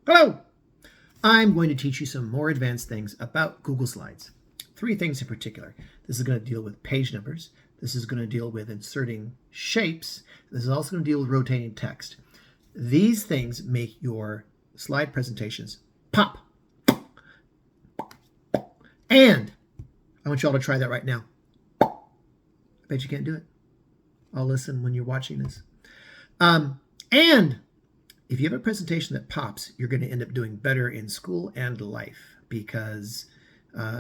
Hello! I'm going to teach you some more advanced things about Google Slides. 3 things in particular. This is going to deal with page numbers. This is going to deal with inserting shapes. This is also going to deal with rotating text. These things make your slide presentations pop. And I want you all to try that right now. I bet you can't do it. I'll listen when you're watching this. And if you have a presentation that pops, you're going to end up doing better in school and life because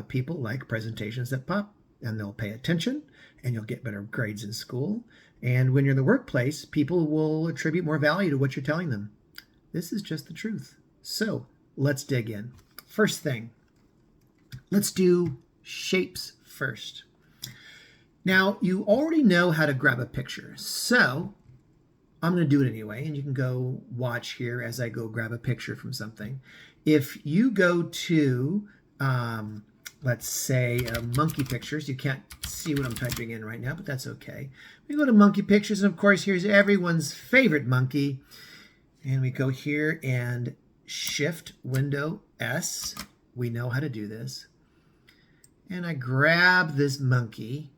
people like presentations that pop and they'll pay attention and you'll get better grades in school. And when you're in the workplace, people will attribute more value to what you're telling them. This is just the truth. So let's dig in. First thing, let's do shapes first. Now, you already know how to grab a picture, so I'm going to do it anyway, and you can go watch here as I go grab a picture from something. If you go to, let's say, monkey pictures, you can't see what I'm typing in right now, but that's okay. We go to monkey pictures, and of course, here's everyone's favorite monkey. And we go here and Shift Window S. We know how to do this. And I grab this monkey.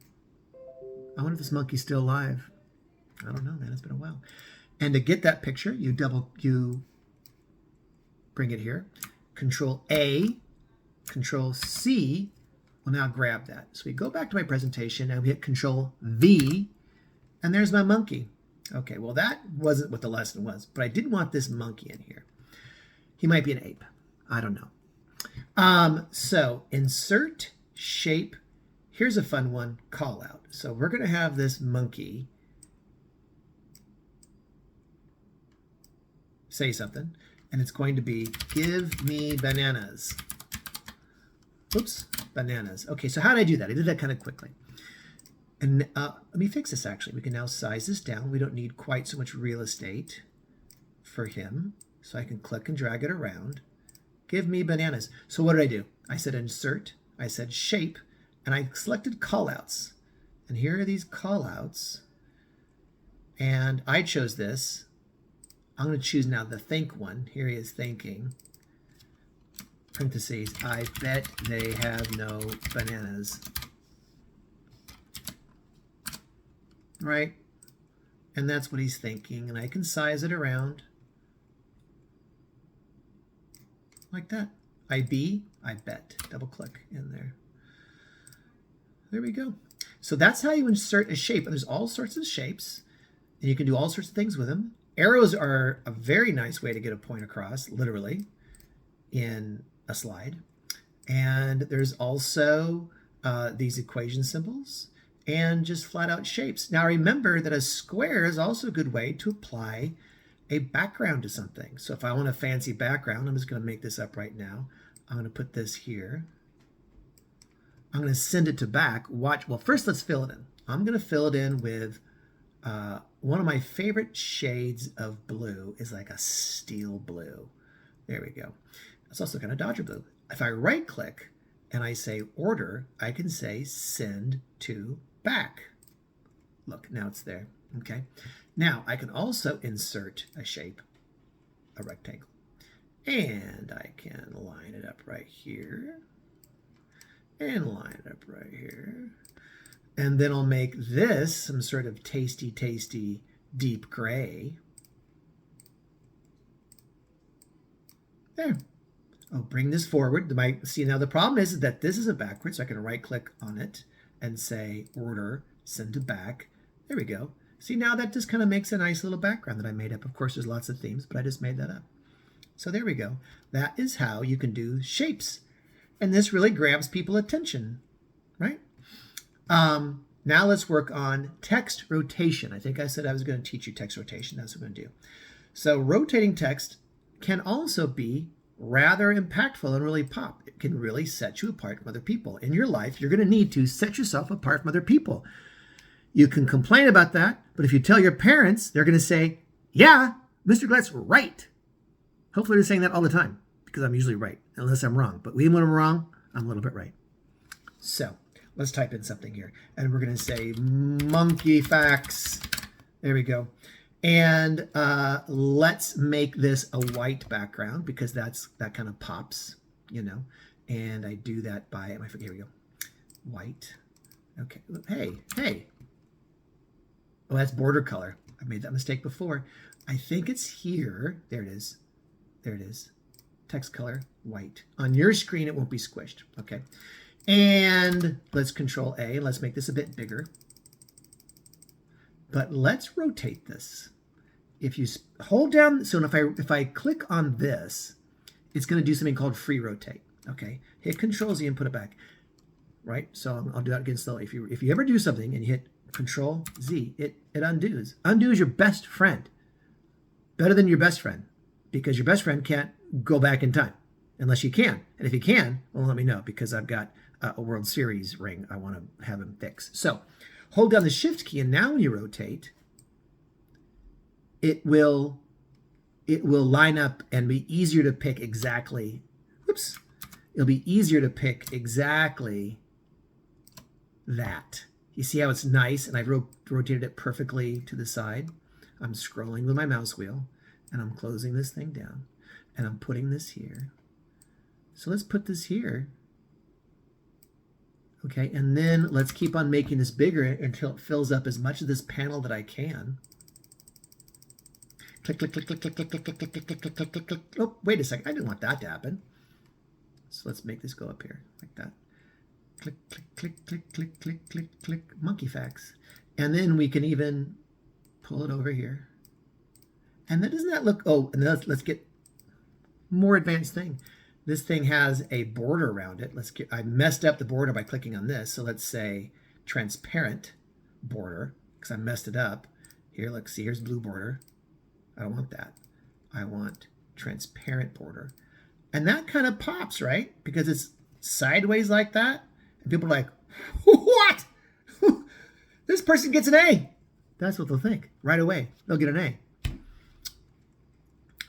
I wonder if this monkey's still alive. I don't know, man. It's been a while. And to get that picture, you bring it here. Control A, Control C will now grab that. So we go back to my presentation and we hit Control V, and there's my monkey. Okay, well that wasn't what the lesson was, but I didn't want this monkey in here. He might be an ape. I don't know. So insert shape. Here's a fun one, call out. So we're going to have this monkey say something, and it's going to be, give me bananas. Oops, bananas. Okay, so how did I do that? I did that kind of quickly. And let me fix this actually. We can now size this down. We don't need quite so much real estate for him. So I can click and drag it around. Give me bananas. So what did I do? I said insert, I said shape, and I selected callouts. And here are these callouts. And I chose this. I'm going to choose now the think one. Here he is thinking. Parentheses, I bet they have no bananas. Right? And that's what he's thinking. And I can size it around. Like that. I bet. Double click in there. There we go. So that's how you insert a shape. And there's all sorts of shapes. And you can do all sorts of things with them. Arrows are a very nice way to get a point across, literally, in a slide. And there's also these equation symbols and just flat out shapes. Now remember that a square is also a good way to apply a background to something. So if I want a fancy background, I'm just going to make this up right now. I'm going to put this here. I'm going to send it to back. Watch. Well, first let's fill it in. I'm going to fill it in with one of my favorite shades of blue is like a steel blue. There we go. It's also kind of Dodger blue. If I right click and I say order, I can say send to back. Look, now it's there. Okay. Now I can also insert a shape, a rectangle, and I can line it up right here and line it up right here. And then I'll make this some sort of tasty, tasty deep gray. There. I'll bring this forward. See, now the problem is that this is a backwards, so I can right click on it and say order, send to back. There we go. See, now that just kind of makes a nice little background that I made up. Of course, there's lots of themes, but I just made that up. So there we go. That is how you can do shapes. And this really grabs people's attention, right? Now let's work on text rotation. I think I said I was going to teach you text rotation. That's what we're going to do. So rotating text can also be rather impactful and really pop. It can really set you apart from other people. In your life, you're going to need to set yourself apart from other people. You can complain about that, but if you tell your parents, they're going to say, yeah, Mr. Gullett's right. Hopefully they're saying that all the time because I'm usually right, unless I'm wrong. But even when I'm wrong, I'm a little bit right. So let's type in something here. And we're going to say monkey facts. There we go. And let's make this a white background because that kind of pops, you know. And I do that by, I forget, here we go. White. Okay. Hey. Oh, that's border color. I made that mistake before. I think it's here. There it is. There it is. Text color, white. On your screen, it won't be squished. Okay. And let's Control A. Let's make this a bit bigger. But let's rotate this. If you hold down, so if I click on this, it's going to do something called free rotate. Okay. Hit Control Z and put it back. Right. So I'll do that again slowly. If you ever do something and you hit Control Z, it undoes. Undo is your best friend. Better than your best friend, because your best friend can't go back in time unless you can. And if you can, well, let me know, because I've got a World Series ring I want to have him fix. So hold down the Shift key, and now when you rotate, it will line up and be easier to pick exactly. Whoops. It'll be easier to pick exactly that. You see how it's nice, and I've rotated it perfectly to the side. I'm scrolling with my mouse wheel, and I'm closing this thing down, and I'm putting this here. So let's put this here. Okay, and then let's keep on making this bigger until it fills up as much of this panel that I can. Click, click, click, click, click, click, click, click, click, click, click, click, click, click. Oh, wait a second. I didn't want that to happen. So let's make this go up here like that. Click, click, click, click, click, click, click, click. Monkey facts. And then we can even pull it over here. And then doesn't that look, oh, and then let's get more advanced thing. This thing has a border around it. I messed up the border by clicking on this. So let's say transparent border, because I messed it up. Here, look, see, here's blue border. I don't want that. I want transparent border. And that kind of pops, right? Because it's sideways like that. And people are like, what? This person gets an A. That's what they'll think right away. They'll get an A.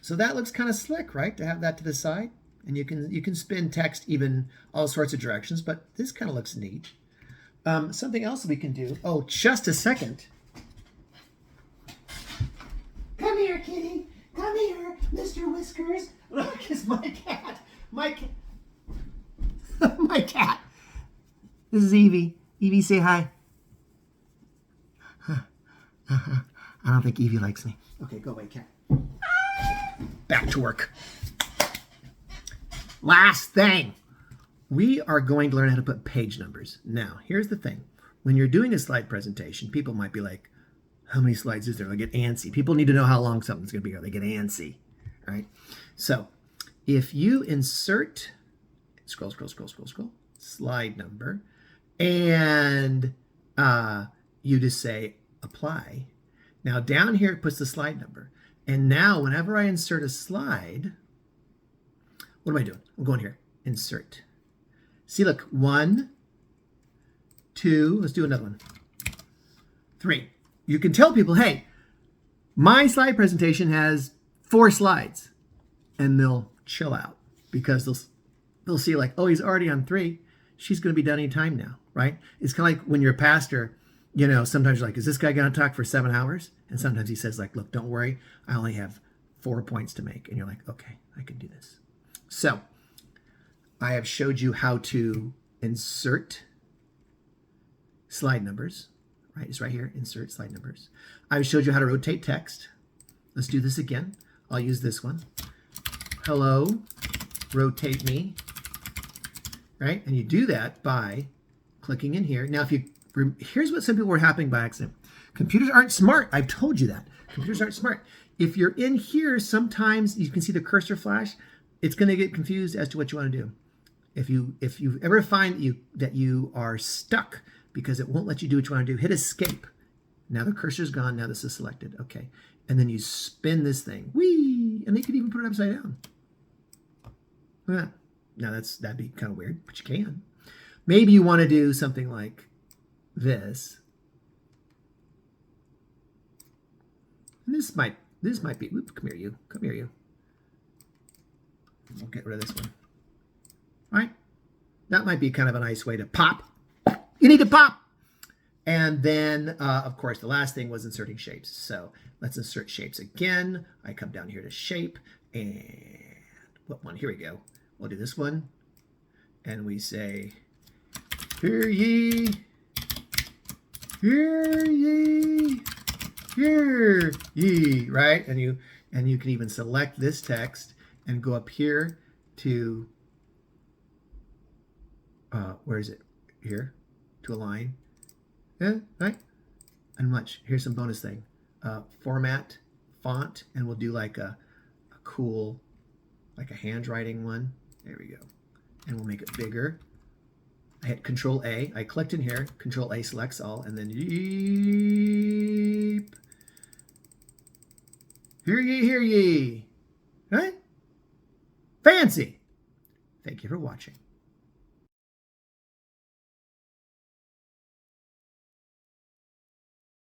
So that looks kind of slick, right? To have that to the side. And you can spin text even all sorts of directions, but this kind of looks neat. Something else we can do. Oh, just a second. Come here, kitty. Come here, Mr. Whiskers. Look, it's my cat. My cat. My cat. This is Evie. Evie, say hi. I don't think Evie likes me. Okay, go away, cat. Back to work. Last thing. We are going to learn how to put page numbers. Now, here's the thing. When you're doing a slide presentation, people might be like, how many slides is there? They'll get antsy. People need to know how long something's going to be, or they get antsy, right? So if you insert, scroll, slide number, and you just say apply. Now down here it puts the slide number. And now whenever I insert a slide, what am I doing? I'm going here, insert. See, look, 1, 2, let's do another one, 3. You can tell people, hey, my slide presentation has 4 slides, and they'll chill out because they'll see like, oh, he's already on 3. She's going to be done any time now, right? It's kind of like when you're a pastor, you know, sometimes you're like, is this guy going to talk for 7 hours? And sometimes he says like, look, don't worry. I only have 4 points to make. And you're like, okay, I can do this. So I have showed you how to insert slide numbers. Right, it's right here, insert slide numbers. I've showed you how to rotate text. Let's do this again. I'll use this one. Hello, rotate me. Right, and you do that by clicking in here. Now, here's what some people were happening by accident. Computers aren't smart. I've told you that. Computers aren't smart. If you're in here, sometimes you can see the cursor flash. It's going to get confused as to what you want to do. If you ever find that you are stuck because it won't let you do what you want to do, hit escape. Now the cursor's gone. Now this is selected. Okay. And then you spin this thing. Whee! And you could even put it upside down. Look at that. Now that'd be kind of weird, but you can. Maybe you want to do something like this. And this might be, whoop, come here you. We'll get rid of this one. All right. That might be kind of a nice way to pop. You need to pop. And then, of course, the last thing was inserting shapes. So let's insert shapes again. I come down here to shape and what one? Here we go. We'll do this one. And we say, hear ye, hear ye, hear ye, right? And you can even select this text and go up here to, where is it? Here, to align. Yeah, right? And much. Here's some bonus thing. Format, font, and we'll do like a cool, like a handwriting one. There we go. And we'll make it bigger. I hit Control A. I clicked in here. Control A selects all, and then yeep. Hear ye, hear ye. Right? Fancy. Thank you for watching.